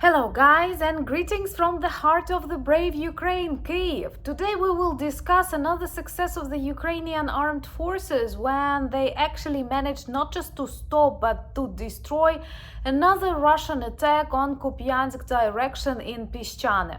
Hello guys, and greetings from the heart of the brave Ukraine, Kyiv. Today we will discuss another success of the Ukrainian armed forces when they actually managed not just to stop but to destroy another Russian attack on Kupiansk direction in Pishchana.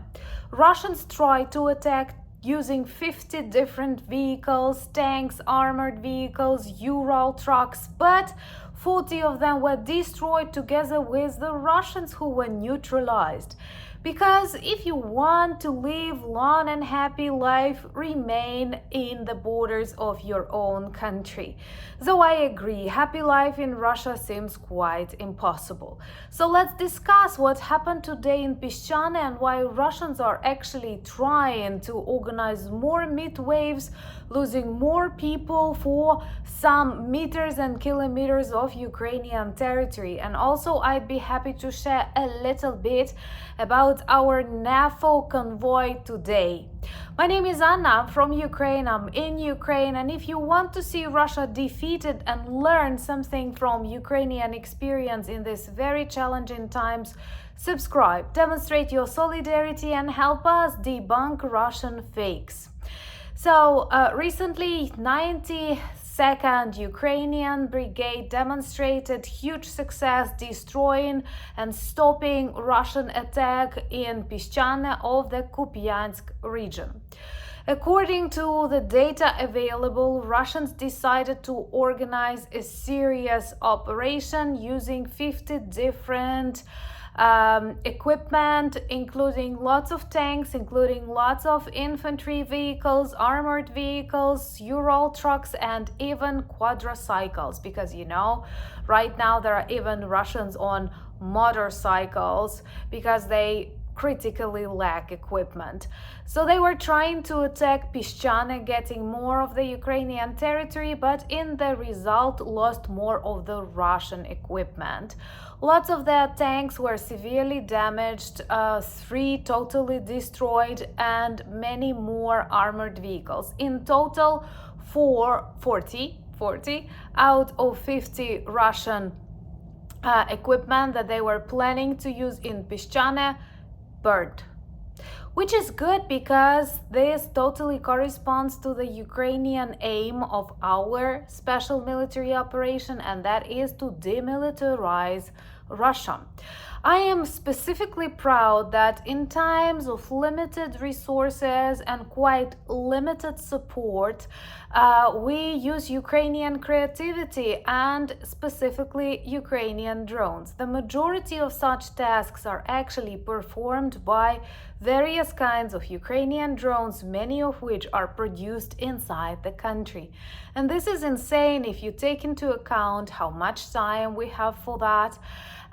Russians tried to attack using 50 different vehicles, tanks, armored vehicles, Ural trucks, but 40 of them were destroyed together with the Russians who were neutralized. Because if you want to live long and happy life, remain in the borders of your own country. Though I agree, happy life in Russia seems quite impossible. So let's discuss what happened today in Pishchana and why Russians are actually trying to organize more meat waves, losing more people for some meters and kilometers of Ukrainian territory. And also I'd be happy to share a little bit about our NAFO convoy today. My name is Anna, I'm from Ukraine, I'm in Ukraine, and if you want to see Russia defeated and learn something from Ukrainian experience in these very challenging times, subscribe, demonstrate your solidarity and help us debunk Russian fakes. So recently, 92nd Ukrainian Brigade demonstrated huge success destroying and stopping Russian attack in Pishchana of the Kupiansk region. According to the data available, Russians decided to organize a serious operation using 50 different equipment, including lots of tanks, including lots of infantry vehicles, armored vehicles, Ural trucks, and even quadricycles, because right now there are even Russians on motorcycles because they critically lack equipment. So they were trying to attack Pishchana, getting more of the Ukrainian territory, but in the result lost more of the Russian equipment. Lots of their tanks were severely damaged, 3 totally destroyed, and many more armored vehicles. In total, 40 out of 50 Russian equipment that they were planning to use in Pishchana burned, which is good because this totally corresponds to the Ukrainian aim of our special military operation, and that is to demilitarize Russia. I am specifically proud that in times of limited resources and quite limited support, we use Ukrainian creativity and specifically Ukrainian drones. The majority of such tasks are actually performed by various kinds of Ukrainian drones, many of which are produced inside the country. And this is insane if you take into account how much time we have for that,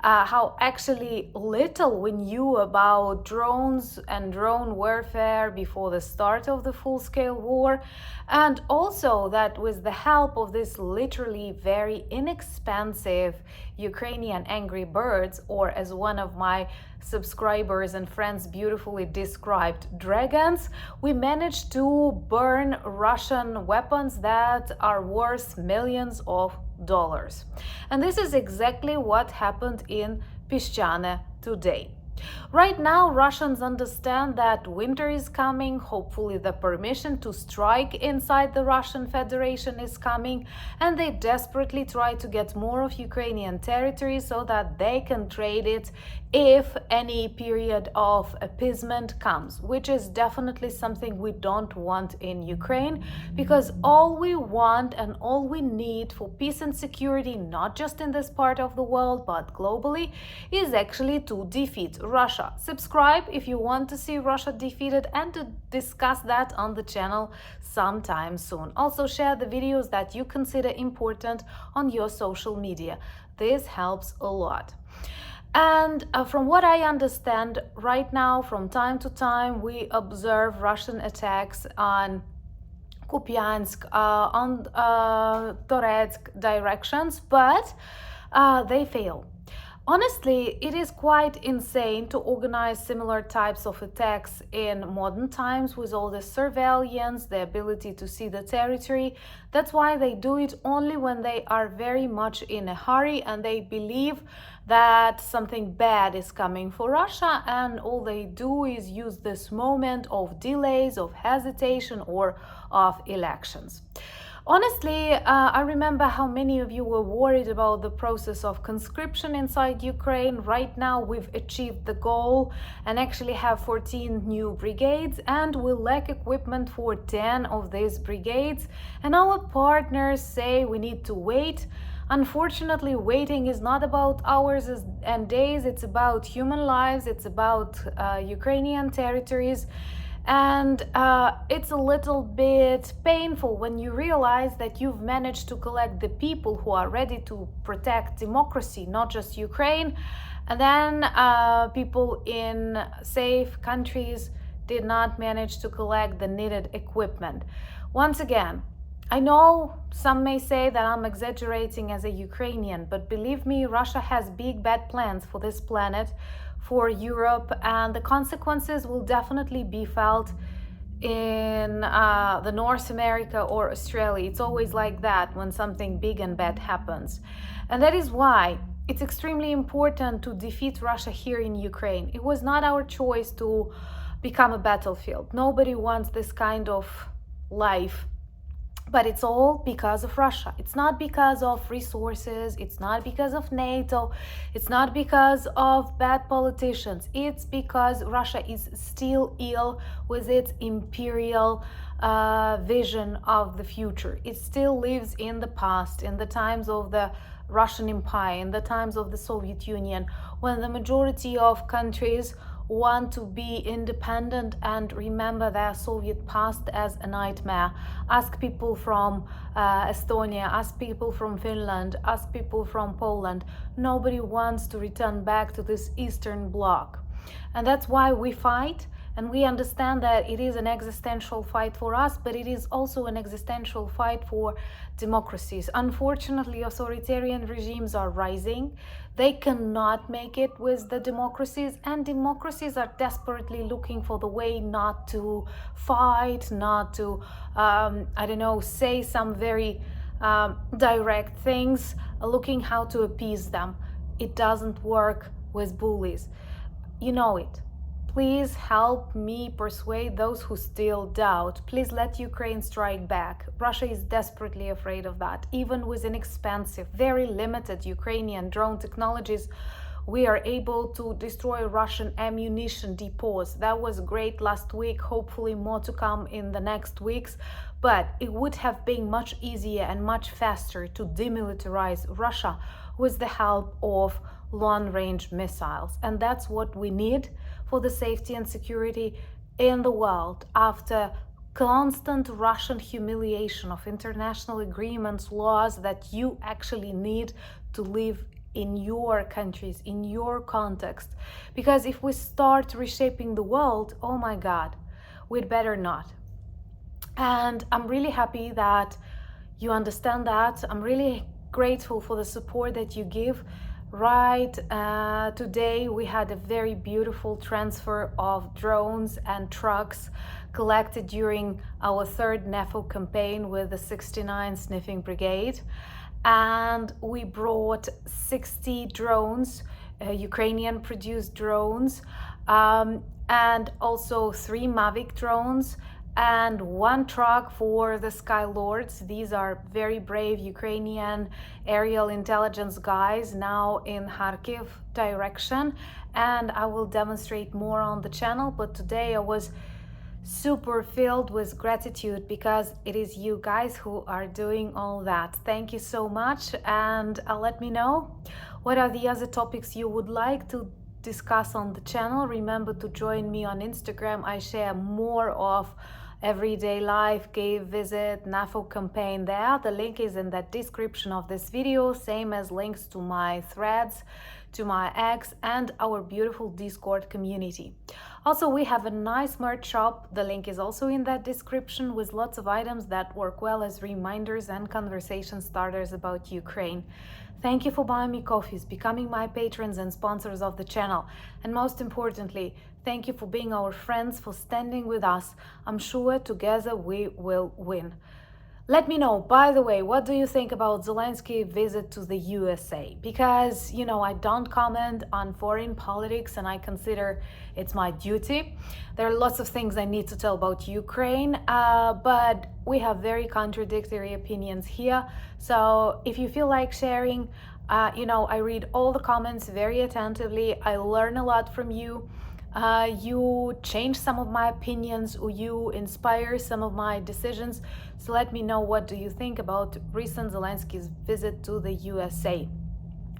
how actually little we knew about drones and drone warfare before the start of the full-scale war, and also that with the help of this literally very inexpensive Ukrainian Angry Birds, or as one of my subscribers and friends beautifully described, dragons, we managed to burn Russian weapons that are worth millions of dollars. And this is exactly what happened in Pishchana today. Right now, Russians understand that winter is coming. Hopefully, the permission to strike inside the Russian Federation is coming, and they desperately try to get more of Ukrainian territory so that they can trade it if any period of appeasement comes, which is definitely something we don't want in Ukraine, because all we want and all we need for peace and security, not just in this part of the world, but globally, is actually to defeat Russia. Subscribe if you want to see Russia defeated and to discuss that on the channel sometime soon. Also share the videos that you consider important on your social media. This helps a lot. And from what I understand, right now, from time to time, we observe Russian attacks on Kupiansk, on Toretsk directions, but they fail. Honestly, it is quite insane to organize similar types of attacks in modern times with all the surveillance, the ability to see the territory. That's why they do it only when they are very much in a hurry and they believe that something bad is coming for Russia, and all they do is use this moment of delays, of hesitation, or of elections. Honestly, I remember how many of you were worried about the process of conscription inside Ukraine. Right now, we've achieved the goal and actually have 14 new brigades, and we lack equipment for 10 of these brigades. And our partners say we need to wait. Unfortunately, waiting is not about hours and days, it's about human lives, it's about Ukrainian territories. And it's a little bit painful when you realize that you've managed to collect the people who are ready to protect democracy, not just Ukraine, and then people in safe countries did not manage to collect the needed equipment. Once again, I know some may say that I'm exaggerating as a Ukrainian, but believe me, Russia has big bad plans for this planet, for Europe, and the consequences will definitely be felt in the North America or Australia. It's always like that when something big and bad happens. And that is why it's extremely important to defeat Russia here in Ukraine. It was not our choice to become a battlefield. Nobody wants this kind of life. But it's all because of Russia. It's not because of resources. It's not because of NATO. It's not because of bad politicians. It's because Russia is still ill with its imperial vision of the future. It still lives in the past, in the times of the Russian Empire, in the times of the Soviet Union, when the majority of countries want to be independent and remember their Soviet past as a nightmare. Ask people from Estonia, ask people from Finland, ask people from Poland. Nobody wants to return back to this Eastern Bloc. And that's why we fight, and we understand that it is an existential fight for us, but it is also an existential fight for democracies. Unfortunately, authoritarian regimes are rising. They cannot make it with the democracies, and democracies are desperately looking for the way not to fight, not to, say some very direct things, looking how to appease them. It doesn't work with bullies. You know it. Please help me persuade those who still doubt. Please let Ukraine strike back. Russia is desperately afraid of that. Even with inexpensive, very limited Ukrainian drone technologies, we are able to destroy Russian ammunition depots. That was great last week. Hopefully more to come in the next weeks. But it would have been much easier and much faster to demilitarize Russia with the help of long-range missiles. And that's what we need for the safety and security in the world after constant Russian humiliation of international agreements, laws that you actually need to live in your countries, in your context. Because if we start reshaping the world, oh my God, we'd better not. And I'm really happy that you understand that. I'm really grateful for the support that you give. Right, today we had a very beautiful transfer of drones and trucks collected during our third NAFO campaign with the 69 Sniffing Brigade. And we brought 60 drones, Ukrainian-produced drones, and also 3 Mavic drones, and 1 truck for the Sky Lords. These are very brave Ukrainian aerial intelligence guys now in Kharkiv direction, and I will demonstrate more on the channel. But today I was super filled with gratitude because it is you guys who are doing all that. Thank you so much, and let me know what are the other topics you would like to discuss on the channel. Remember to join me on Instagram. I share more of everyday life, cave visit, NAFO campaign there. The link is in the description of this video, same as links to my threads, to my X, and our beautiful Discord community. Also, we have a nice merch shop. The link is also in that description with lots of items that work well as reminders and conversation starters about Ukraine. Thank you for buying me coffees, becoming my patrons and sponsors of the channel. And most importantly, thank you for being our friends, for standing with us. I'm sure together we will win. Let me know, by the way, what do you think about Zelensky's visit to the USA? Because, I don't comment on foreign politics and I consider it's my duty. There are lots of things I need to tell about Ukraine, but we have very contradictory opinions here. So if you feel like sharing, I read all the comments very attentively. I learn a lot from you. You change some of my opinions, or you inspire some of my decisions. So let me know, what do you think about recent Zelensky's visit to the USA,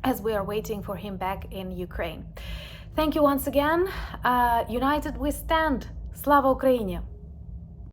as we are waiting for him back in Ukraine. Thank you once again. United we stand. Slava Ukraini!